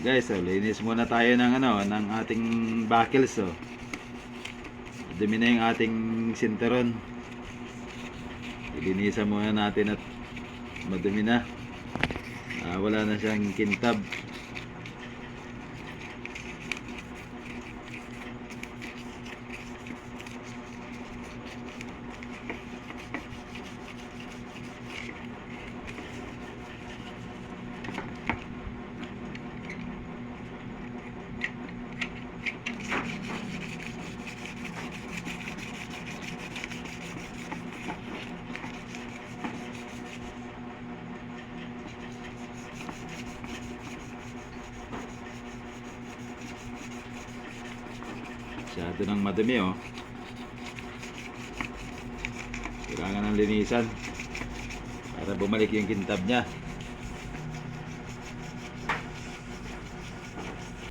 Guys, linis muna tayo ng ng ating buckles, oh. Dumi na yung ating sinturon. Ilinisan muna natin at madumi na. Wala na siyang kintab. Masyado ng madumi, oh. Kailangan ng linisan para bumalik yung kintab niya.